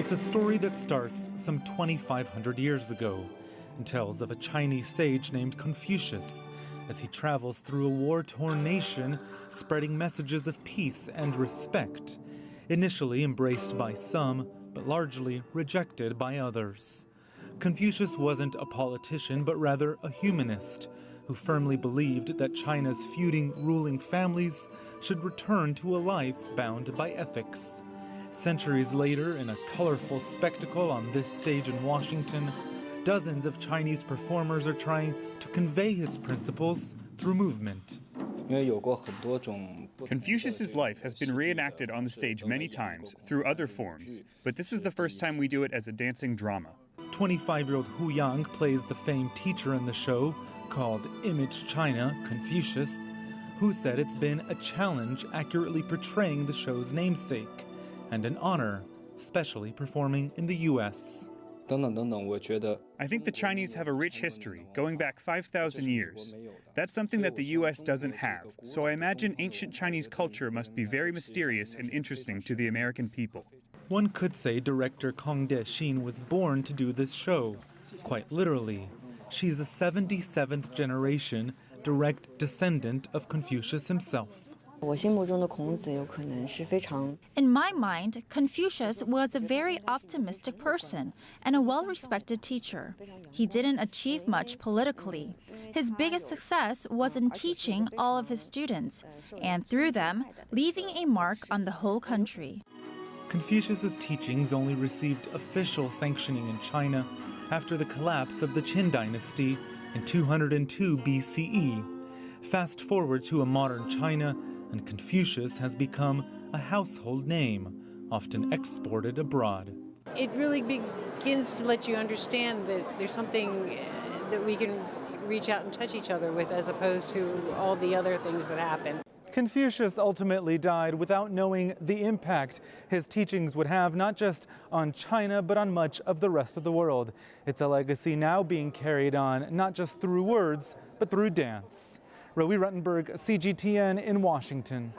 It's a story that starts some 2,500 years ago and tells of a Chinese sage named Confucius as he travels through a war-torn nation, spreading messages of peace and respect, initially embraced by some, but largely rejected by others. Confucius wasn't a politician, but rather a humanist who firmly believed that China's feuding ruling families should return to a life bound by ethics. Centuries later, in a colorful spectacle on this stage in Washington, dozens of Chinese performers are trying to convey his principles through movement. Confucius's life has been reenacted on the stage many times through other forms, but this is the first time we do it as a dancing drama. 25-year-old Hu Yang plays the famed teacher in the show, called Image China, Confucius, who said it's been a challenge accurately portraying the show's namesake, and an honor, especially performing in the U.S. I think the Chinese have a rich history, going back 5,000 years. That's something that the U.S. doesn't have, so I imagine ancient Chinese culture must be very mysterious and interesting to the American people. One could say director Kong De-shin was born to do this show, quite literally. She's a 77th generation direct descendant of Confucius himself. In my mind, Confucius was a very optimistic person and a well-respected teacher. He didn't achieve much politically. His biggest success was in teaching all of his students, and through them, leaving a mark on the whole country. Confucius's teachings only received official sanctioning in China after the collapse of the Qin dynasty in 202 BCE. Fast forward to a modern China, and Confucius has become a household name, often exported abroad. It really begins to let you understand that there's something that we can reach out and touch each other with, as opposed to all the other things that happen. Confucius ultimately died without knowing the impact his teachings would have, not just on China, but on much of the rest of the world. It's a legacy now being carried on, not just through words, but through dance. Rowie Ruttenberg, CGTN in Washington.